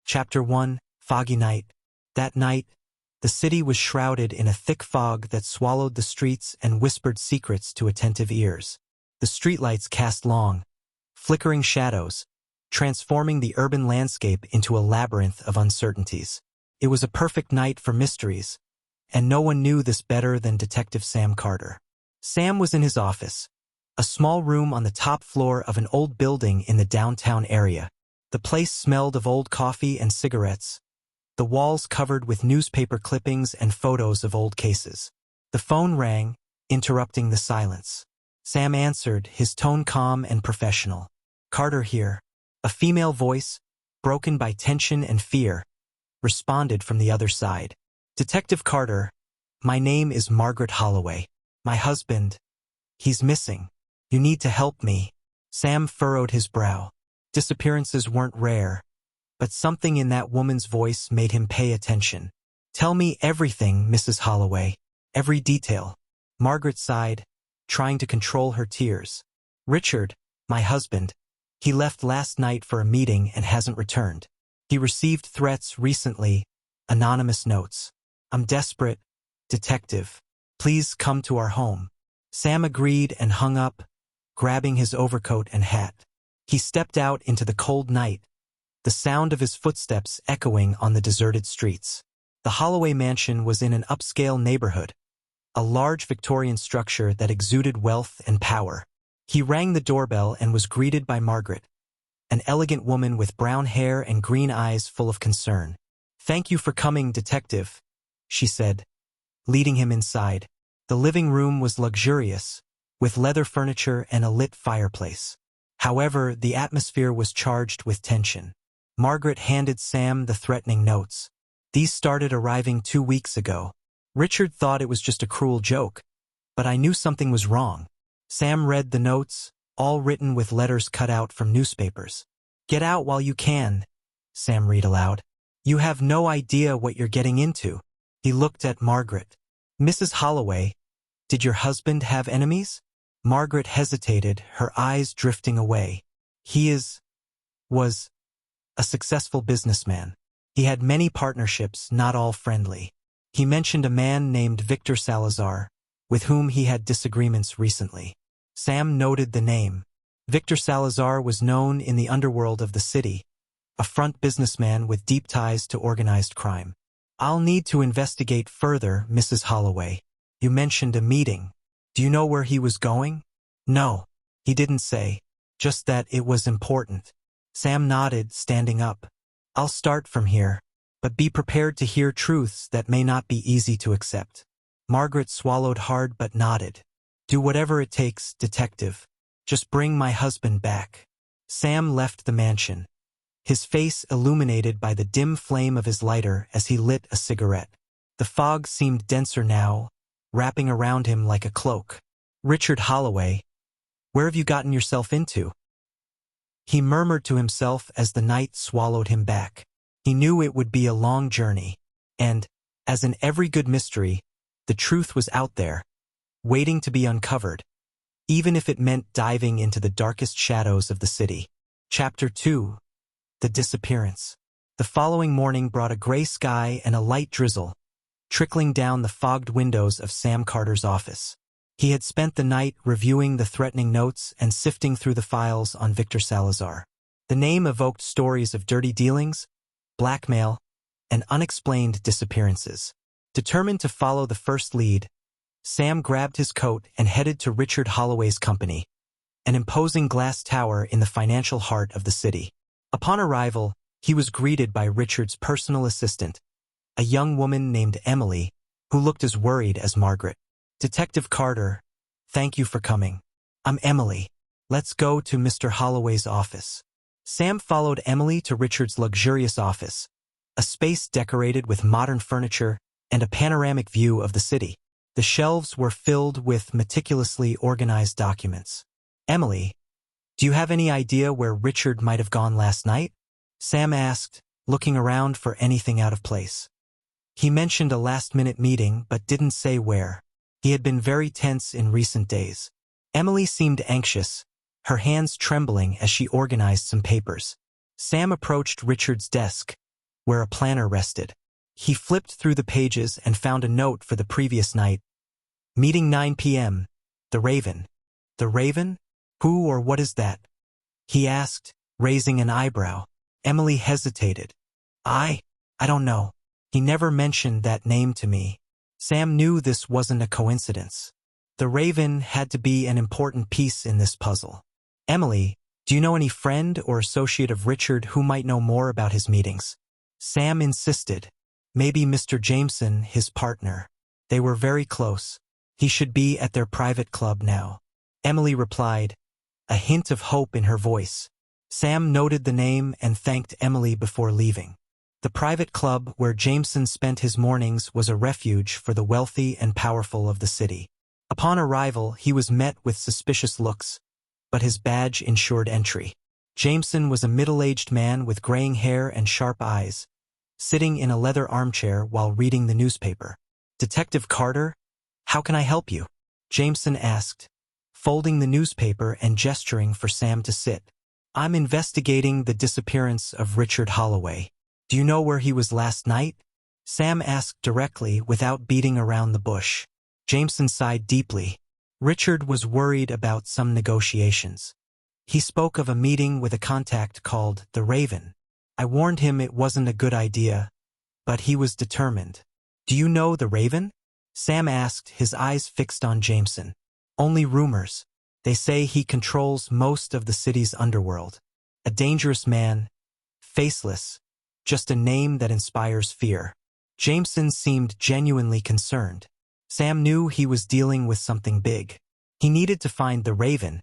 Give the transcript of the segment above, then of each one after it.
Chapter 1, Foggy Night. That night, the city was shrouded in a thick fog that swallowed the streets and whispered secrets to attentive ears. The streetlights cast long, flickering shadows, transforming the urban landscape into a labyrinth of uncertainties. It was a perfect night for mysteries, and no one knew this better than Detective Sam Carter. Sam was in his office, a small room on the top floor of an old building in the downtown area. The place smelled of old coffee and cigarettes, the walls covered with newspaper clippings and photos of old cases. The phone rang, interrupting the silence. Sam answered, his tone calm and professional. "Carter here." A female voice, broken by tension and fear, responded from the other side. "Detective Carter, my name is Margaret Holloway. My husband, he's missing. You need to help me." Sam furrowed his brow. Disappearances weren't rare, but something in that woman's voice made him pay attention. "Tell me everything, Mrs. Holloway. Every detail." Margaret sighed, trying to control her tears. "Richard, my husband, he left last night for a meeting and hasn't returned. He received threats recently, anonymous notes. I'm desperate, detective. Please come to our home." Sam agreed and hung up, grabbing his overcoat and hat. He stepped out into the cold night, the sound of his footsteps echoing on the deserted streets. The Holloway mansion was in an upscale neighborhood, a large Victorian structure that exuded wealth and power. He rang the doorbell and was greeted by Margaret, an elegant woman with brown hair and green eyes full of concern. "Thank you for coming, detective," she said, leading him inside. The living room was luxurious, with leather furniture and a lit fireplace. However, the atmosphere was charged with tension. Margaret handed Sam the threatening notes. "These started arriving 2 weeks ago. Richard thought it was just a cruel joke, but I knew something was wrong." Sam read the notes, all written with letters cut out from newspapers. "Get out while you can," Sam read aloud. "You have no idea what you're getting into." He looked at Margaret. "Mrs. Holloway, did your husband have enemies?" Margaret hesitated, her eyes drifting away. Was a successful businessman. He had many partnerships, not all friendly. He mentioned a man named Victor Salazar, with whom he had disagreements recently. Sam noted the name. Victor Salazar was known in the underworld of the city, a front businessman with deep ties to organized crime. "I'll need to investigate further, Mrs. Holloway. You mentioned a meeting. Do you know where he was going?" "No, he didn't say, just that it was important." Sam nodded, standing up. "I'll start from here, but be prepared to hear truths that may not be easy to accept." Margaret swallowed hard but nodded. "Do whatever it takes, detective. Just bring my husband back." Sam left the mansion, his face illuminated by the dim flame of his lighter as he lit a cigarette. The fog seemed denser now, wrapping around him like a cloak. "Richard Holloway, where have you gotten yourself into?" He murmured to himself as the night swallowed him back. He knew it would be a long journey, and, as in every good mystery, the truth was out there, waiting to be uncovered, even if it meant diving into the darkest shadows of the city. Chapter 2. The Disappearance. The following morning brought a gray sky and a light drizzle, trickling down the fogged windows of Sam Carter's office. He had spent the night reviewing the threatening notes and sifting through the files on Victor Salazar. The name evoked stories of dirty dealings, blackmail, and unexplained disappearances. Determined to follow the first lead, Sam grabbed his coat and headed to Richard Holloway's company, an imposing glass tower in the financial heart of the city. Upon arrival, he was greeted by Richard's personal assistant, a young woman named Emily, who looked as worried as Margaret. "Detective Carter, thank you for coming. I'm Emily. Let's go to Mr. Holloway's office." Sam followed Emily to Richard's luxurious office, a space decorated with modern furniture and a panoramic view of the city. The shelves were filled with meticulously organized documents. "Emily, do you have any idea where Richard might have gone last night?" Sam asked, looking around for anything out of place. He mentioned a last-minute meeting but didn't say where. He had been very tense in recent days. Emily seemed anxious, her hands trembling as she organized some papers. Sam approached Richard's desk, where a planner rested. He flipped through the pages and found a note for the previous night. Meeting 9 p.m. The Raven. The Raven? Who or what is that? He asked, raising an eyebrow. Emily hesitated. I don't know. He never mentioned that name to me. Sam knew this wasn't a coincidence. The Raven had to be an important piece in this puzzle. Emily, do you know any friend or associate of Richard who might know more about his meetings? Sam insisted. Maybe Mr. Jameson, his partner. They were very close. He should be at their private club now. Emily replied, a hint of hope in her voice. Sam noted the name and thanked Emily before leaving. The private club where Jameson spent his mornings was a refuge for the wealthy and powerful of the city. Upon arrival, he was met with suspicious looks, but his badge ensured entry. Jameson was a middle-aged man with graying hair and sharp eyes, sitting in a leather armchair while reading the newspaper. Detective Carter, how can I help you? Jameson asked, folding the newspaper and gesturing for Sam to sit. I'm investigating the disappearance of Richard Holloway. Do you know where he was last night? Sam asked directly without beating around the bush. Jameson sighed deeply. Richard was worried about some negotiations. He spoke of a meeting with a contact called the Raven. I warned him it wasn't a good idea, but he was determined. Do you know the Raven? Sam asked, his eyes fixed on Jameson. Only rumors. They say he controls most of the city's underworld. A dangerous man, faceless, just a name that inspires fear. Jameson seemed genuinely concerned. Sam knew he was dealing with something big. He needed to find the Raven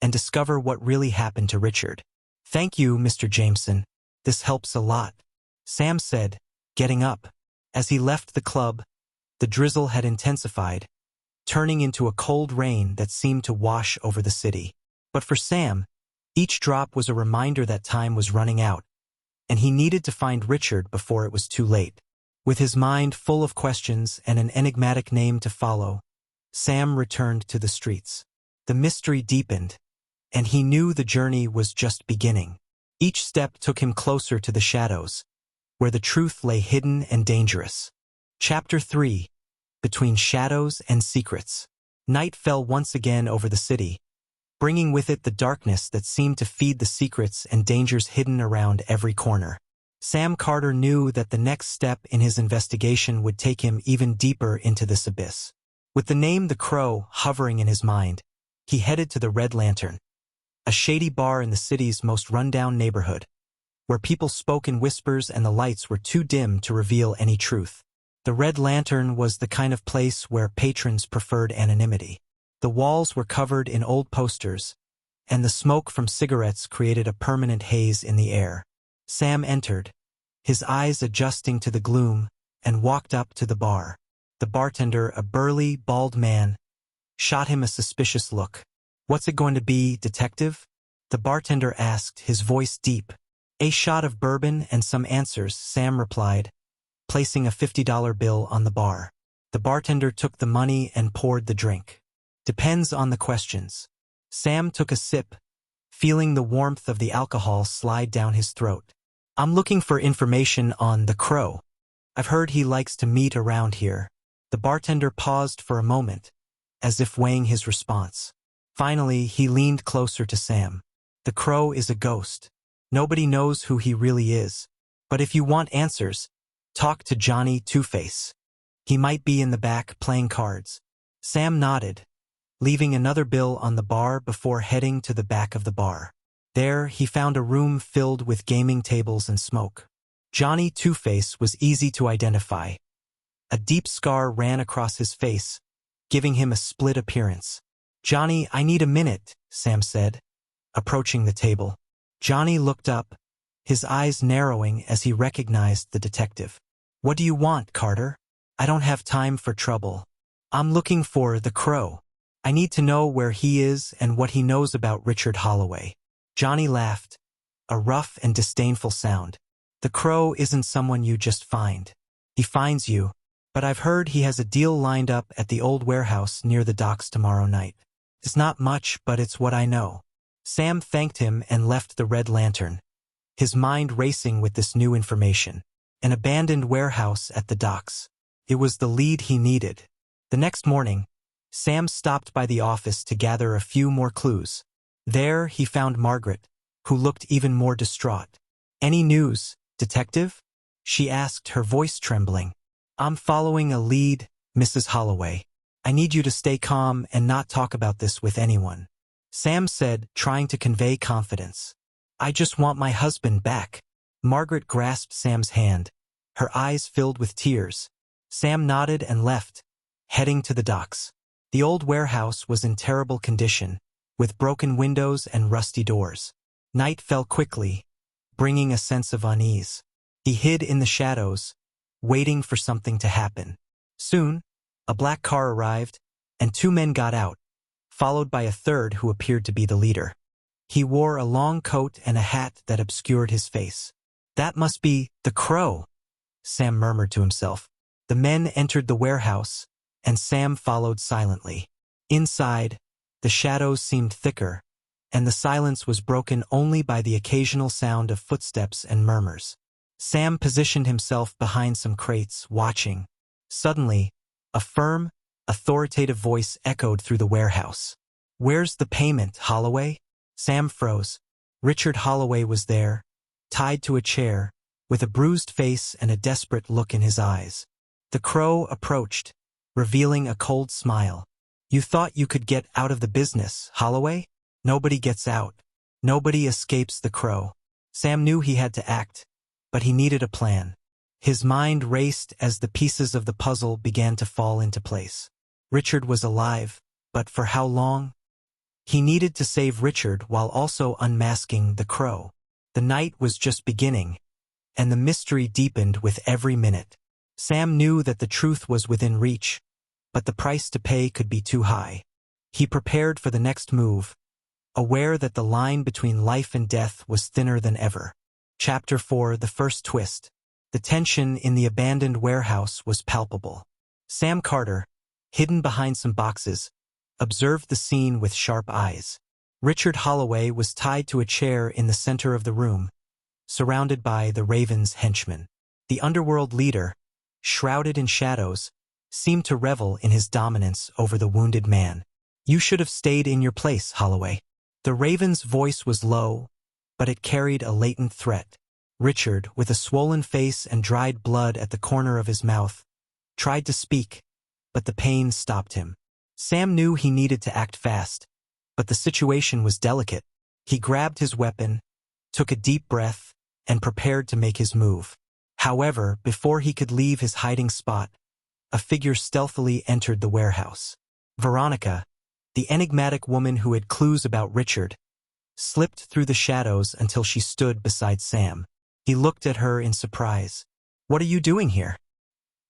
and discover what really happened to Richard. Thank you, Mr. Jameson. This helps a lot, Sam said, getting up. As he left the club, the drizzle had intensified, turning into a cold rain that seemed to wash over the city. But for Sam, each drop was a reminder that time was running out, and he needed to find Richard before it was too late. With his mind full of questions and an enigmatic name to follow, Sam returned to the streets. The mystery deepened, and he knew the journey was just beginning. Each step took him closer to the shadows, where the truth lay hidden and dangerous. Chapter 3. Between Shadows and Secrets. Night fell once again over the city, bringing with it the darkness that seemed to feed the secrets and dangers hidden around every corner. Sam Carter knew that the next step in his investigation would take him even deeper into this abyss. With the name The Crow hovering in his mind, he headed to the Red Lantern, a shady bar in the city's most run-down neighborhood, where people spoke in whispers and the lights were too dim to reveal any truth. The Red Lantern was the kind of place where patrons preferred anonymity. The walls were covered in old posters, and the smoke from cigarettes created a permanent haze in the air. Sam entered, his eyes adjusting to the gloom, and walked up to the bar. The bartender, a burly, bald man, shot him a suspicious look. What's it going to be, detective? The bartender asked, his voice deep. A shot of bourbon and some answers, Sam replied, placing a $50 bill on the bar. The bartender took the money and poured the drink. Depends on the questions. Sam took a sip, feeling the warmth of the alcohol slide down his throat. I'm looking for information on the Crow. I've heard he likes to meet around here. The bartender paused for a moment, as if weighing his response. Finally, he leaned closer to Sam. The Crow is a ghost. Nobody knows who he really is. But if you want answers, talk to Johnny Two-Face. He might be in the back playing cards. Sam nodded, leaving another bill on the bar before heading to the back of the bar. There, he found a room filled with gaming tables and smoke. Johnny Two-Face was easy to identify. A deep scar ran across his face, giving him a split appearance. Johnny, I need a minute, Sam said, approaching the table. Johnny looked up, his eyes narrowing as he recognized the detective. What do you want, Carter? I don't have time for trouble. I'm looking for the Crow. I need to know where he is and what he knows about Richard Holloway. Johnny laughed, a rough and disdainful sound. The Crow isn't someone you just find. He finds you, but I've heard he has a deal lined up at the old warehouse near the docks tomorrow night. It's not much, but it's what I know. Sam thanked him and left the Red Lantern, his mind racing with this new information. An abandoned warehouse at the docks. It was the lead he needed. The next morning, Sam stopped by the office to gather a few more clues. There he found Margaret, who looked even more distraught. "Any news, detective?" she asked, her voice trembling. "I'm following a lead, Mrs. Holloway. I need you to stay calm and not talk about this with anyone," Sam said, trying to convey confidence. "I just want my husband back." Margaret grasped Sam's hand, her eyes filled with tears. Sam nodded and left, heading to the docks. The old warehouse was in terrible condition, with broken windows and rusty doors. Night fell quickly, bringing a sense of unease. He hid in the shadows, waiting for something to happen. Soon, a black car arrived, and two men got out, followed by a third who appeared to be the leader. He wore a long coat and a hat that obscured his face. "That must be the Crow," Sam murmured to himself. The men entered the warehouse, and Sam followed silently. Inside, the shadows seemed thicker, and the silence was broken only by the occasional sound of footsteps and murmurs. Sam positioned himself behind some crates, watching. Suddenly, a firm, authoritative voice echoed through the warehouse. "Where's the payment, Holloway?" Sam froze. Richard Holloway was there, tied to a chair, with a bruised face and a desperate look in his eyes. The Crow approached, revealing a cold smile. "You thought you could get out of the business, Holloway? Nobody gets out. Nobody escapes the Crow." Sam knew he had to act, but he needed a plan. His mind raced as the pieces of the puzzle began to fall into place. Richard was alive, but for how long? He needed to save Richard while also unmasking the Crow. The night was just beginning, and the mystery deepened with every minute. Sam knew that the truth was within reach, but the price to pay could be too high. He prepared for the next move, aware that the line between life and death was thinner than ever. Chapter 4: The First Twist. The tension in the abandoned warehouse was palpable. Sam Carter, hidden behind some boxes, observed the scene with sharp eyes. Richard Holloway was tied to a chair in the center of the room, surrounded by the Raven's henchmen. The underworld leader, shrouded in shadows, seemed to revel in his dominance over the wounded man. "You should have stayed in your place, Holloway." The Raven's voice was low, but it carried a latent threat. Richard, with a swollen face and dried blood at the corner of his mouth, tried to speak, but the pain stopped him. Sam knew he needed to act fast, but the situation was delicate. He grabbed his weapon, took a deep breath, and prepared to make his move. However, before he could leave his hiding spot, a figure stealthily entered the warehouse. Veronica, the enigmatic woman who had clues about Richard, slipped through the shadows until she stood beside Sam. He looked at her in surprise. "What are you doing here?"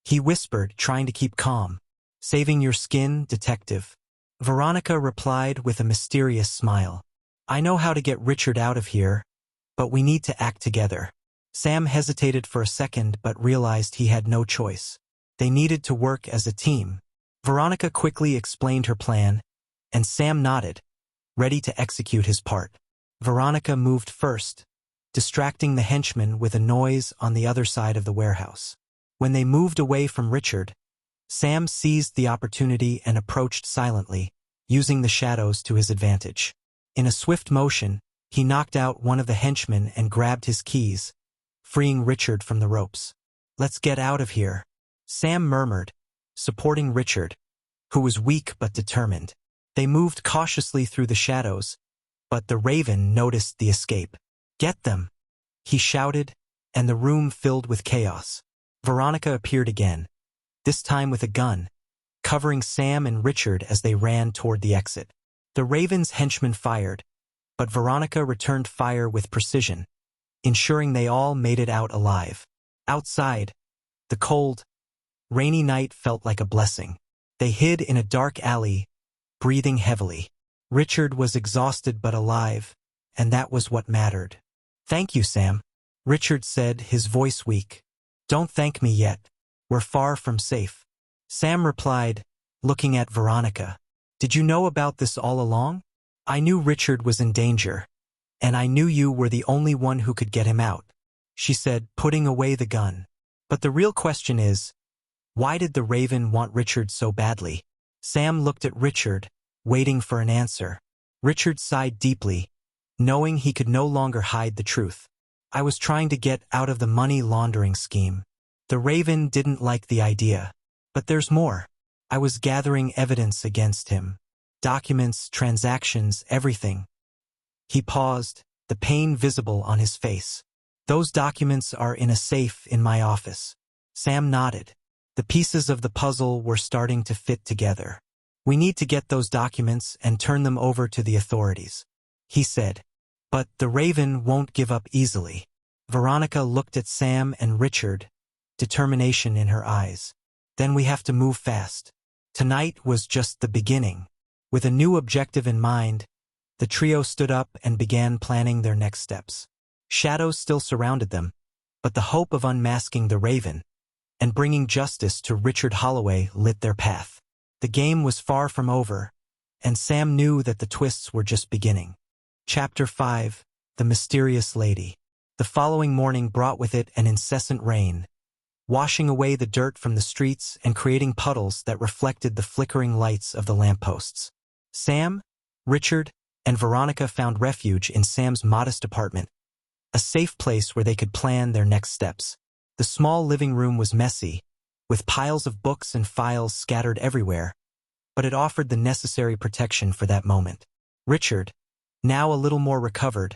he whispered, trying to keep calm. "Saving your skin, detective." Veronica replied with a mysterious smile. "I know how to get Richard out of here, but we need to act together." Sam hesitated for a second but realized he had no choice. They needed to work as a team. Veronica quickly explained her plan, and Sam nodded, ready to execute his part. Veronica moved first, distracting the henchman with a noise on the other side of the warehouse. When they moved away from Richard, Sam seized the opportunity and approached silently, using the shadows to his advantage. In a swift motion, he knocked out one of the henchmen and grabbed his keys, freeing Richard from the ropes. "Let's get out of here," Sam murmured, supporting Richard, who was weak but determined. They moved cautiously through the shadows, but the Raven noticed the escape. "Get them!" he shouted, and the room filled with chaos. Veronica appeared again, this time with a gun, covering Sam and Richard as they ran toward the exit. The Raven's henchmen fired, but Veronica returned fire with precision, ensuring they all made it out alive. Outside, the cold, rainy night felt like a blessing. They hid in a dark alley, breathing heavily. Richard was exhausted but alive, and that was what mattered. "Thank you, Sam," Richard said, his voice weak. "Don't thank me yet. We're far from safe." Sam replied, looking at Veronica. "Did you know about this all along?" "I knew Richard was in danger, and I knew you were the only one who could get him out," she said, putting away the gun. But the real question is, why did the Raven want Richard so badly? Sam looked at Richard, waiting for an answer. Richard sighed deeply, knowing he could no longer hide the truth. I was trying to get out of the money laundering scheme. The Raven didn't like the idea. But there's more. I was gathering evidence against him. Documents, transactions, everything. He paused, the pain visible on his face. Those documents are in a safe in my office. Sam nodded. The pieces of the puzzle were starting to fit together. We need to get those documents and turn them over to the authorities, he said. But the Raven won't give up easily. Veronica looked at Sam and Richard, determination in her eyes. Then we have to move fast. Tonight was just the beginning. With a new objective in mind, the trio stood up and began planning their next steps. Shadows still surrounded them, but the hope of unmasking the Raven and bringing justice to Richard Holloway lit their path. The game was far from over, and Sam knew that the twists were just beginning. Chapter 5: The Mysterious Lady. The following morning brought with it an incessant rain, washing away the dirt from the streets and creating puddles that reflected the flickering lights of the lampposts. Sam, Richard, and Veronica found refuge in Sam's modest apartment, a safe place where they could plan their next steps. The small living room was messy, with piles of books and files scattered everywhere, but it offered the necessary protection for that moment. Richard, now a little more recovered,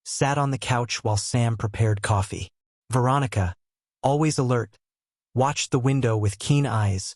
sat on the couch while Sam prepared coffee. Veronica, always alert, watched the window with keen eyes,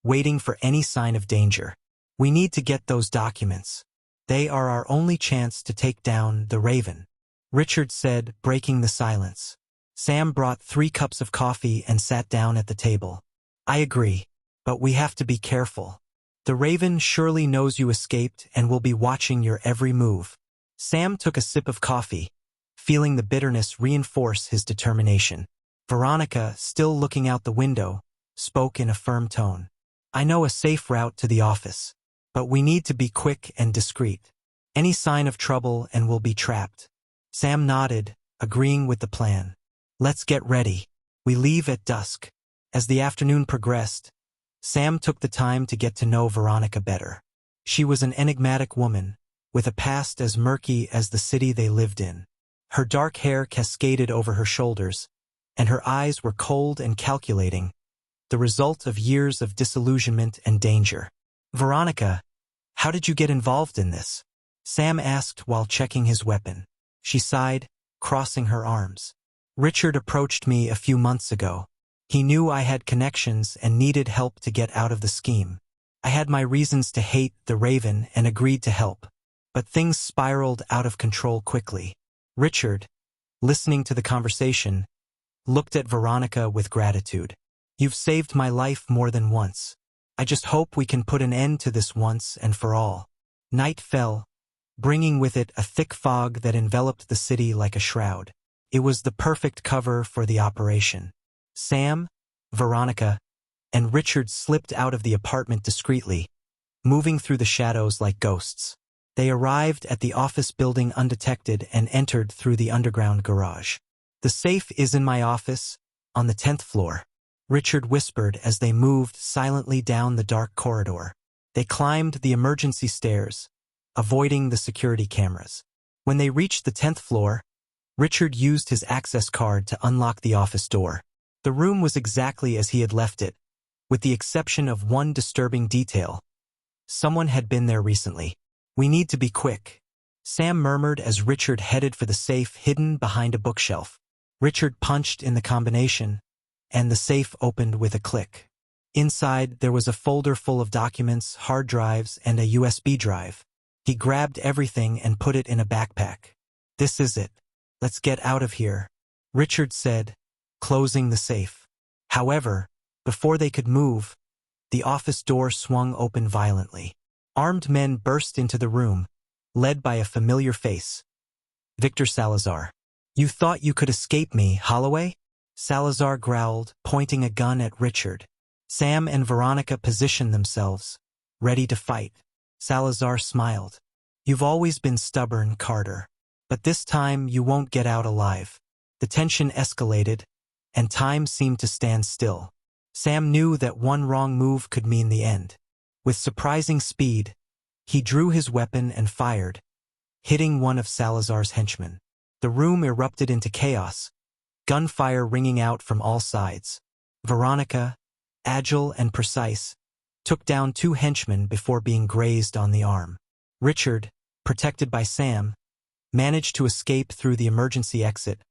waiting for any sign of danger. We need to get those documents. They are our only chance to take down the Raven, Richard said, breaking the silence. Sam brought 3 cups of coffee and sat down at the table. I agree, but we have to be careful. The Raven surely knows you escaped and will be watching your every move. Sam took a sip of coffee, feeling the bitterness reinforce his determination. Veronica, still looking out the window, spoke in a firm tone. I know a safe route to the office, but we need to be quick and discreet. Any sign of trouble and we'll be trapped. Sam nodded, agreeing with the plan. Let's get ready. We leave at dusk. As the afternoon progressed, Sam took the time to get to know Veronica better. She was an enigmatic woman, with a past as murky as the city they lived in. Her dark hair cascaded over her shoulders, and her eyes were cold and calculating, the result of years of disillusionment and danger. Veronica, how did you get involved in this? Sam asked while checking his weapon. She sighed, crossing her arms. Richard approached me a few months ago. He knew I had connections and needed help to get out of the scheme. I had my reasons to hate the Raven and agreed to help, but things spiraled out of control quickly. Richard, listening to the conversation, looked at Veronica with gratitude. You've saved my life more than once. I just hope we can put an end to this once and for all. Night fell, bringing with it a thick fog that enveloped the city like a shroud. It was the perfect cover for the operation. Sam, Veronica, and Richard slipped out of the apartment discreetly, moving through the shadows like ghosts. They arrived at the office building undetected and entered through the underground garage. The safe is in my office, on the 10th floor, Richard whispered as they moved silently down the dark corridor. They climbed the emergency stairs, avoiding the security cameras. When they reached the 10th floor, Richard used his access card to unlock the office door. The room was exactly as he had left it, with the exception of one disturbing detail. Someone had been there recently. We need to be quick, Sam murmured as Richard headed for the safe hidden behind a bookshelf. Richard punched in the combination, and the safe opened with a click. Inside, there was a folder full of documents, hard drives, and a USB drive. He grabbed everything and put it in a backpack. This is it. Let's get out of here, Richard said, closing the safe. However, before they could move, the office door swung open violently. Armed men burst into the room, led by a familiar face. Victor Salazar. You thought you could escape me, Holloway? Salazar growled, pointing a gun at Richard. Sam and Veronica positioned themselves, ready to fight. Salazar smiled. You've always been stubborn, Carter. But this time you won't get out alive. The tension escalated, and time seemed to stand still. Sam knew that one wrong move could mean the end. With surprising speed, he drew his weapon and fired, hitting one of Salazar's henchmen. The room erupted into chaos, gunfire ringing out from all sides. Veronica, agile and precise, took down 2 henchmen before being grazed on the arm. Richard, protected by Sam, managed to escape through the emergency exit,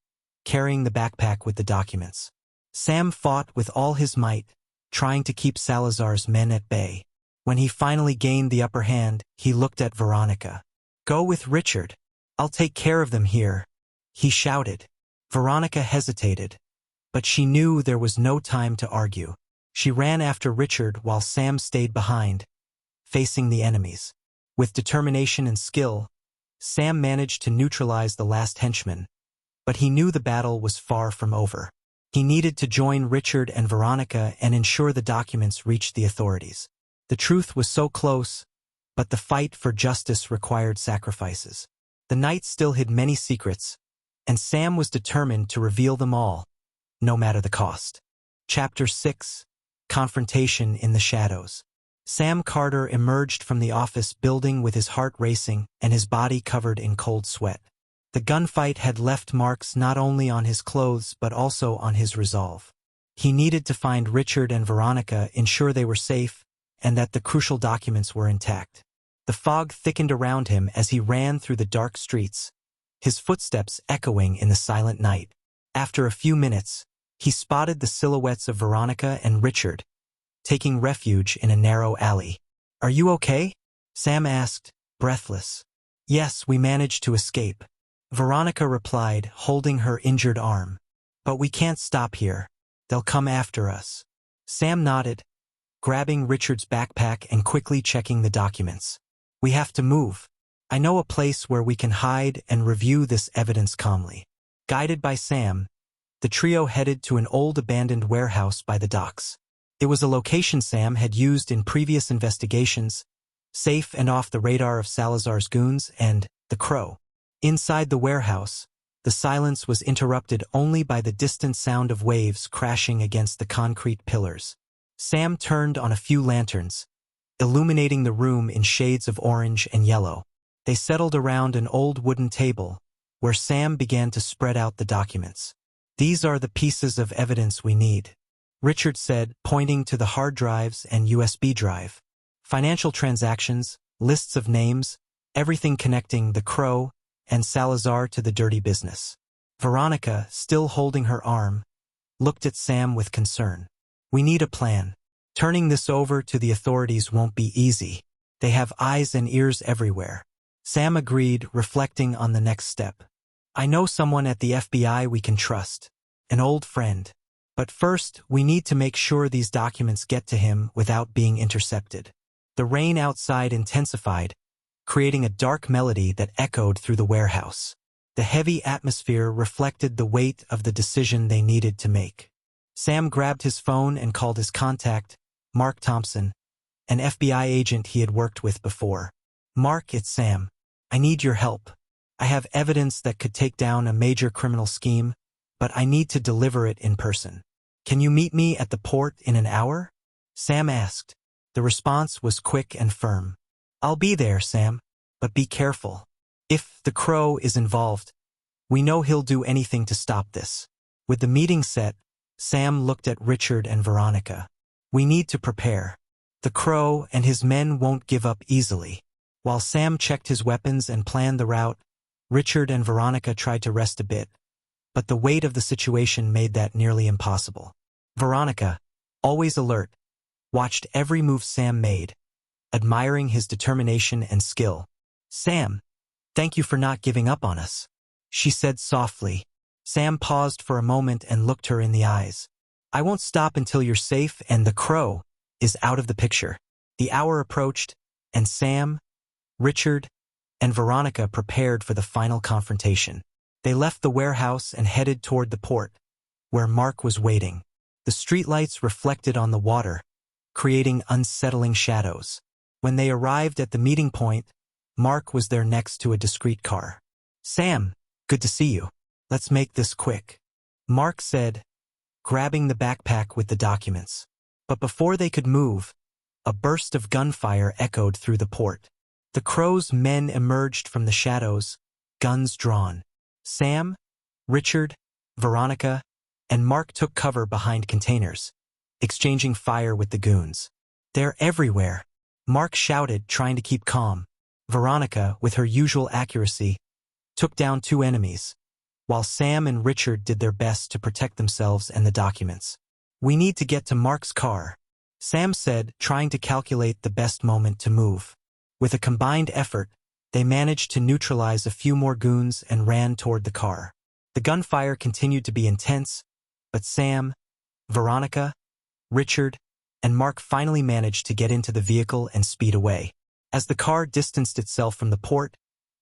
carrying the backpack with the documents. Sam fought with all his might, trying to keep Salazar's men at bay. When he finally gained the upper hand, he looked at Veronica. "Go with Richard. I'll take care of them here," he shouted. Veronica hesitated, but she knew there was no time to argue. She ran after Richard while Sam stayed behind, facing the enemies. With determination and skill, Sam managed to neutralize the last henchman, but he knew the battle was far from over. He needed to join Richard and Veronica and ensure the documents reached the authorities. The truth was so close, but the fight for justice required sacrifices. The night still hid many secrets, and Sam was determined to reveal them all, no matter the cost. Chapter 6: Confrontation in the Shadows. Sam Carter emerged from the office building with his heart racing and his body covered in cold sweat. The gunfight had left marks not only on his clothes but also on his resolve. He needed to find Richard and Veronica, ensure they were safe, and that the crucial documents were intact. The fog thickened around him as he ran through the dark streets, his footsteps echoing in the silent night. After a few minutes, he spotted the silhouettes of Veronica and Richard, taking refuge in a narrow alley. "Are you okay?" Sam asked, breathless. "Yes, we managed to escape," Veronica replied, holding her injured arm. "But we can't stop here. They'll come after us." Sam nodded, grabbing Richard's backpack and quickly checking the documents. "We have to move. I know a place where we can hide and review this evidence calmly." Guided by Sam, the trio headed to an old abandoned warehouse by the docks. It was a location Sam had used in previous investigations, safe and off the radar of Salazar's goons and the Crow. Inside the warehouse, the silence was interrupted only by the distant sound of waves crashing against the concrete pillars. Sam turned on a few lanterns, illuminating the room in shades of orange and yellow. They settled around an old wooden table, where Sam began to spread out the documents. "These are the pieces of evidence we need," Richard said, pointing to the hard drives and USB drive. "Financial transactions, lists of names, everything connecting the Crow and Salazar to the dirty business." Veronica, still holding her arm, looked at Sam with concern. "We need a plan. Turning this over to the authorities won't be easy. They have eyes and ears everywhere." Sam agreed, reflecting on the next step. "I know someone at the FBI we can trust, an old friend. But first, we need to make sure these documents get to him without being intercepted." The rain outside intensified, creating a dark melody that echoed through the warehouse. The heavy atmosphere reflected the weight of the decision they needed to make. Sam grabbed his phone and called his contact, Mark Thompson, an FBI agent he had worked with before. "Mark, it's Sam. I need your help. I have evidence that could take down a major criminal scheme, but I need to deliver it in person. Can you meet me at the port in an hour?" Sam asked. The response was quick and firm. "I'll be there, Sam, but be careful. If the Crow is involved, we know he'll do anything to stop this." With the meeting set, Sam looked at Richard and Veronica. "We need to prepare. The Crow and his men won't give up easily." While Sam checked his weapons and planned the route, Richard and Veronica tried to rest a bit, but the weight of the situation made that nearly impossible. Veronica, always alert, watched every move Sam made, admiring his determination and skill. "Sam, thank you for not giving up on us," she said softly. Sam paused for a moment and looked her in the eyes. "I won't stop until you're safe and the Crow is out of the picture." The hour approached, and Sam, Richard, and Veronica prepared for the final confrontation. They left the warehouse and headed toward the port, where Mark was waiting. The streetlights reflected on the water, creating unsettling shadows. When they arrived at the meeting point, Mark was there next to a discreet car. "Sam, good to see you. Let's make this quick," Mark said, grabbing the backpack with the documents. But before they could move, a burst of gunfire echoed through the port. The Crow's men emerged from the shadows, guns drawn. Sam, Richard, Veronica, and Mark took cover behind containers, exchanging fire with the goons. "They're everywhere," Mark shouted, trying to keep calm. Veronica, with her usual accuracy, took down 2 enemies, while Sam and Richard did their best to protect themselves and the documents. "We need to get to Mark's car," Sam said, trying to calculate the best moment to move. With a combined effort, they managed to neutralize a few more goons and ran toward the car. The gunfire continued to be intense, but Sam, Veronica, Richard, and Mark finally managed to get into the vehicle and speed away. As the car distanced itself from the port,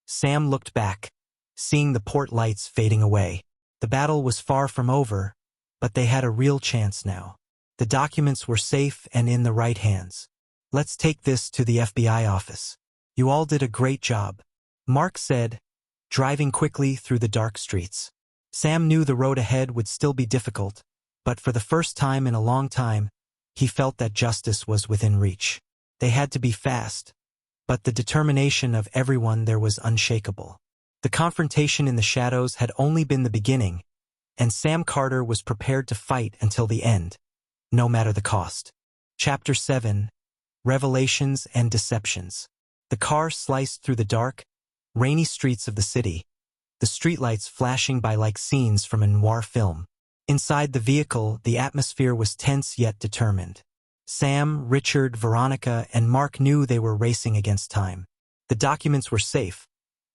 Sam looked back, seeing the port lights fading away. The battle was far from over, but they had a real chance now. The documents were safe and in the right hands. "Let's take this to the FBI office. You all did a great job," Mark said, driving quickly through the dark streets. Sam knew the road ahead would still be difficult, but for the first time in a long time, he felt that justice was within reach. They had to be fast, but the determination of everyone there was unshakable. The confrontation in the shadows had only been the beginning, and Sam Carter was prepared to fight until the end, no matter the cost. Chapter 7: Revelations and Deceptions. The car sliced through the dark, rainy streets of the city, the streetlights flashing by like scenes from a noir film. Inside the vehicle, the atmosphere was tense yet determined. Sam, Richard, Veronica, and Mark knew they were racing against time. The documents were safe,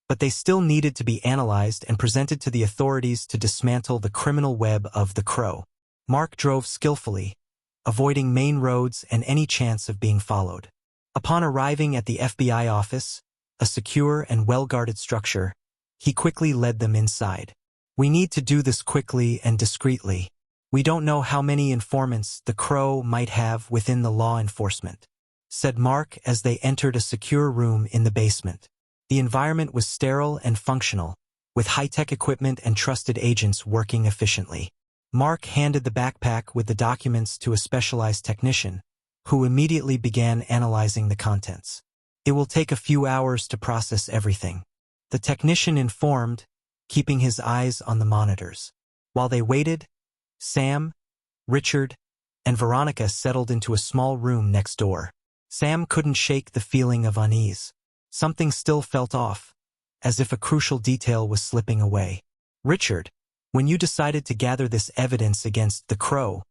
but they still needed to be analyzed and presented to the authorities to dismantle the criminal web of the Crow. Mark drove skillfully, avoiding main roads and any chance of being followed. Upon arriving at the FBI office, a secure and well-guarded structure, he quickly led them inside. "We need to do this quickly and discreetly. We don't know how many informants the Crow might have within the law enforcement," said Mark as they entered a secure room in the basement. The environment was sterile and functional, with high-tech equipment and trusted agents working efficiently. Mark handed the backpack with the documents to a specialized technician, who immediately began analyzing the contents. "It will take a few hours to process everything," the technician informed, keeping his eyes on the monitors. While they waited, Sam, Richard, and Veronica settled into a small room next door. Sam couldn't shake the feeling of unease. Something still felt off, as if a crucial detail was slipping away. "Richard, when you decided to gather this evidence against the Crow,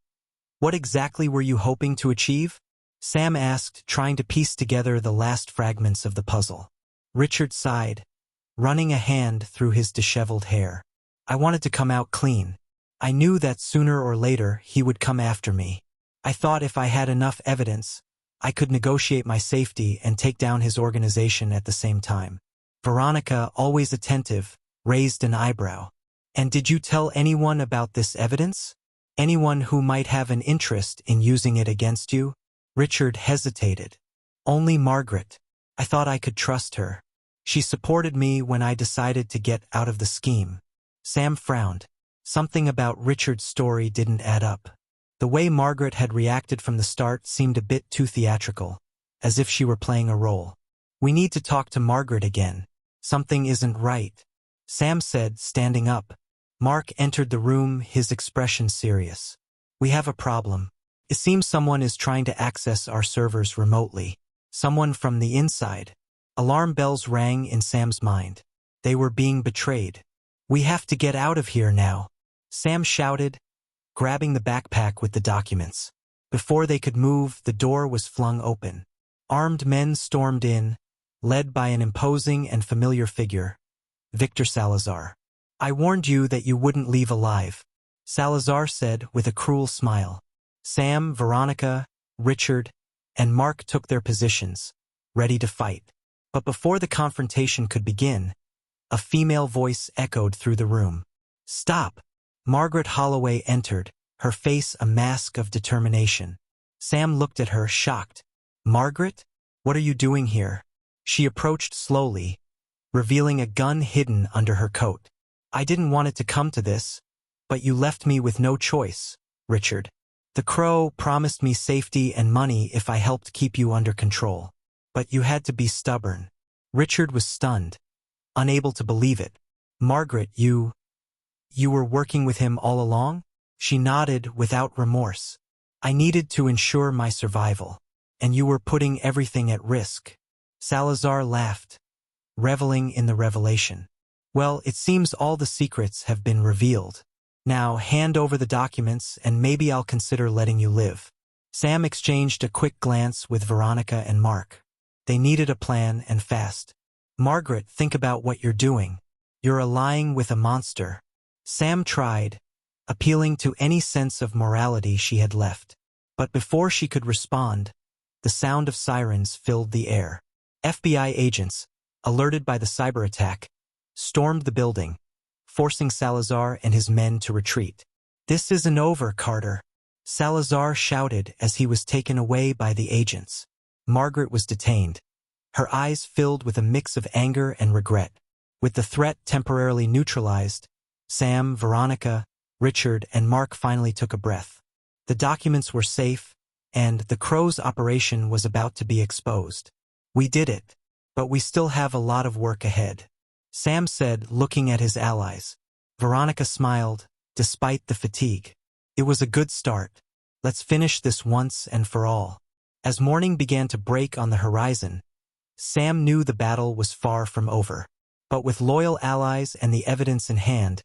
what exactly were you hoping to achieve?" Sam asked, trying to piece together the last fragments of the puzzle. Richard sighed, running a hand through his disheveled hair. "I wanted to come out clean. I knew that sooner or later he would come after me. I thought if I had enough evidence, I could negotiate my safety and take down his organization at the same time." Veronica, always attentive, raised an eyebrow. "And did you tell anyone about this evidence? Anyone who might have an interest in using it against you?" Richard hesitated. "Only Margaret. I thought I could trust her. She supported me when I decided to get out of the scheme." Sam frowned. Something about Richard's story didn't add up. The way Margaret had reacted from the start seemed a bit too theatrical, as if she were playing a role. "We need to talk to Margaret again. Something isn't right," Sam said, standing up. Mark entered the room, his expression serious. "We have a problem. It seems someone is trying to access our servers remotely. Someone from the inside." Alarm bells rang in Sam's mind. They were being betrayed. "We have to get out of here now," Sam shouted, grabbing the backpack with the documents. Before they could move, the door was flung open. Armed men stormed in, led by an imposing and familiar figure, Victor Salazar. "I warned you that you wouldn't leave alive," Salazar said with a cruel smile. Sam, Veronica, Richard, and Mark took their positions, ready to fight. But before the confrontation could begin, a female voice echoed through the room. "Stop!" Margaret Holloway entered, her face a mask of determination. Sam looked at her, shocked. "Margaret? What are you doing here?" She approached slowly, revealing a gun hidden under her coat. "I didn't want it to come to this, but you left me with no choice," Richard. The Crow promised me safety and money if I helped keep you under control. But you had to be stubborn. Richard was stunned, unable to believe it. Margaret, you were working with him all along? She nodded without remorse. I needed to ensure my survival, and you were putting everything at risk. Salazar laughed, reveling in the revelation. Well, it seems all the secrets have been revealed. Now hand over the documents and maybe I'll consider letting you live. Sam exchanged a quick glance with Veronica and Mark. They needed a plan and fast. Margaret, think about what you're doing. You're allying with a monster. Sam tried, appealing to any sense of morality she had left. But before she could respond, the sound of sirens filled the air. FBI agents, alerted by the cyber attack, stormed the building, forcing Salazar and his men to retreat. This isn't over, Carter, Salazar shouted as he was taken away by the agents. Margaret was detained, her eyes filled with a mix of anger and regret. With the threat temporarily neutralized, Sam, Veronica, Richard, and Mark finally took a breath. The documents were safe, and the Crow's operation was about to be exposed. We did it, but we still have a lot of work ahead, Sam said, looking at his allies. Veronica smiled, despite the fatigue. It was a good start. Let's finish this once and for all. As morning began to break on the horizon, Sam knew the battle was far from over. But with loyal allies and the evidence in hand,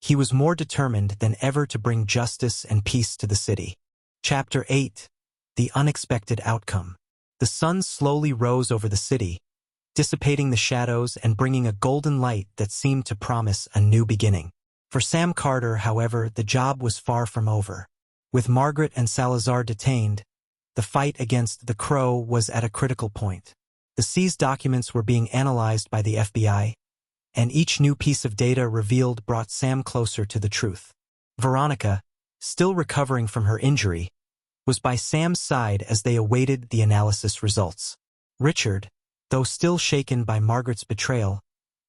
he was more determined than ever to bring justice and peace to the city. Chapter 8. The Unexpected Outcome. The sun slowly rose over the city, dissipating the shadows and bringing a golden light that seemed to promise a new beginning. For Sam Carter, however, the job was far from over. With Margaret and Salazar detained, the fight against the Crow was at a critical point. The seized documents were being analyzed by the FBI, and each new piece of data revealed brought Sam closer to the truth. Veronica, still recovering from her injury, was by Sam's side as they awaited the analysis results. Richard, though still shaken by Margaret's betrayal,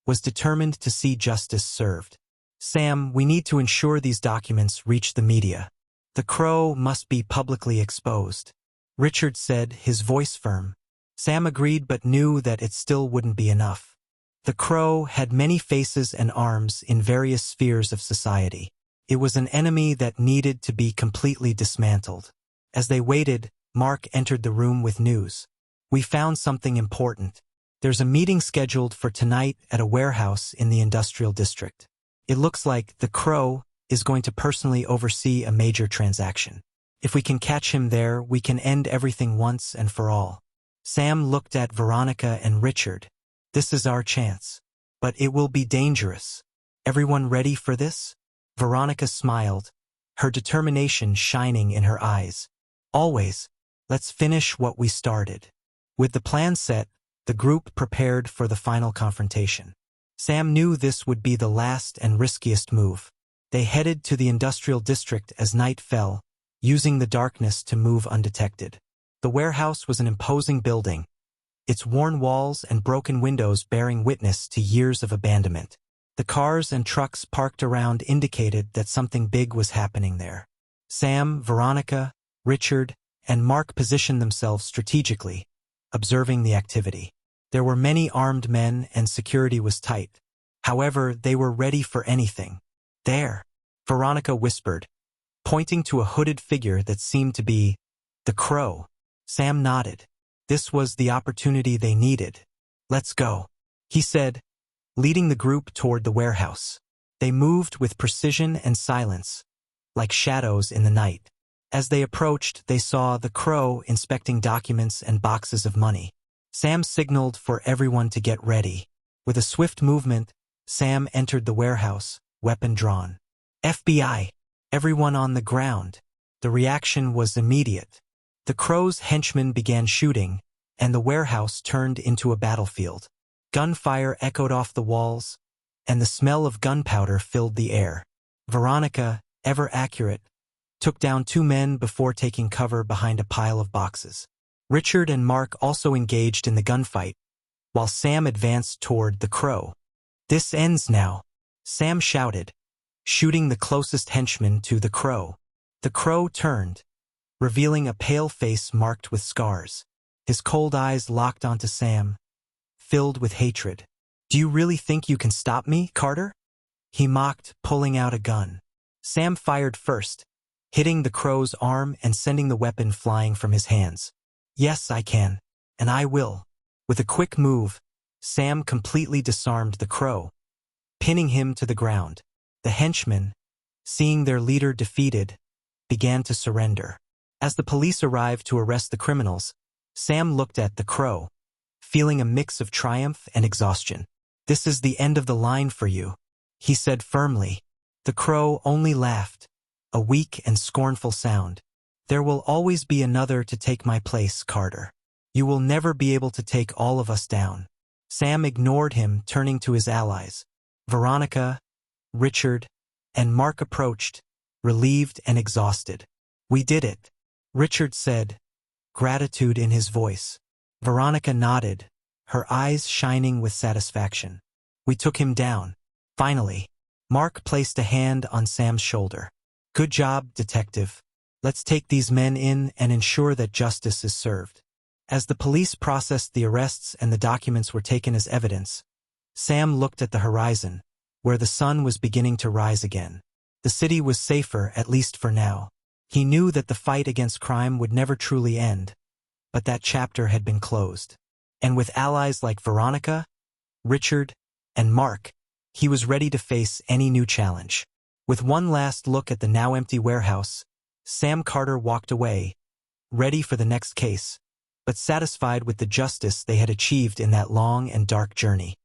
was determined to see justice served. Sam, we need to ensure these documents reach the media. The Crow must be publicly exposed, Richard said, his voice firm. Sam agreed but knew that it still wouldn't be enough. The Crow had many faces and arms in various spheres of society. It was an enemy that needed to be completely dismantled. As they waited, Mark entered the room with news. We found something important. There's a meeting scheduled for tonight at a warehouse in the industrial district. It looks like the Crow is going to personally oversee a major transaction. If we can catch him there, we can end everything once and for all. Sam looked at Veronica and Richard. This is our chance. But it will be dangerous. Everyone ready for this? Veronica smiled, her determination shining in her eyes. Always. Let's finish what we started. With the plan set, the group prepared for the final confrontation. Sam knew this would be the last and riskiest move. They headed to the industrial district as night fell, using the darkness to move undetected. The warehouse was an imposing building, its worn walls and broken windows bearing witness to years of abandonment. The cars and trucks parked around indicated that something big was happening there. Sam, Veronica, Richard, and Mark positioned themselves strategically, observing the activity. There were many armed men and security was tight. However, they were ready for anything. There, Veronica whispered, pointing to a hooded figure that seemed to be the Crow. Sam nodded. This was the opportunity they needed. Let's go, he said, leading the group toward the warehouse. They moved with precision and silence, like shadows in the night. As they approached, they saw the Crow inspecting documents and boxes of money. Sam signaled for everyone to get ready. With a swift movement, Sam entered the warehouse, weapon drawn. FBI! Everyone on the ground. The reaction was immediate. The Crow's henchmen began shooting, and the warehouse turned into a battlefield. Gunfire echoed off the walls, and the smell of gunpowder filled the air. Veronica, ever accurate, took down 2 men before taking cover behind a pile of boxes. Richard and Mark also engaged in the gunfight, while Sam advanced toward the Crow. This ends now, Sam shouted, shooting the closest henchman to the Crow. The crow turned, revealing a pale face marked with scars. His cold eyes locked onto Sam, filled with hatred. "Do you really think you can stop me, Carter?" he mocked, pulling out a gun. Sam fired first, hitting the crow's arm and sending the weapon flying from his hands. "Yes, I can, and I will." With a quick move, Sam completely disarmed the crow, pinning him to the ground. The henchmen, seeing their leader defeated, began to surrender. As the police arrived to arrest the criminals, Sam looked at the crow, feeling a mix of triumph and exhaustion. "This is the end of the line for you," he said firmly. The crow only laughed, a weak and scornful sound. "There will always be another to take my place, Carter. You will never be able to take all of us down." Sam ignored him, turning to his allies. Veronica, Richard, and Mark approached, relieved and exhausted. "We did it," Richard said, gratitude in his voice. Veronica nodded, her eyes shining with satisfaction. "We took him down. Finally." Mark placed a hand on Sam's shoulder. "Good job, detective. Let's take these men in and ensure that justice is served." As the police processed the arrests and the documents were taken as evidence, Sam looked at the horizon, where the sun was beginning to rise again. The city was safer, at least for now. He knew that the fight against crime would never truly end, but that chapter had been closed. And with allies like Veronica, Richard, and Mark, he was ready to face any new challenge. With one last look at the now empty warehouse, Sam Carter walked away, ready for the next case, but satisfied with the justice they had achieved in that long and dark journey.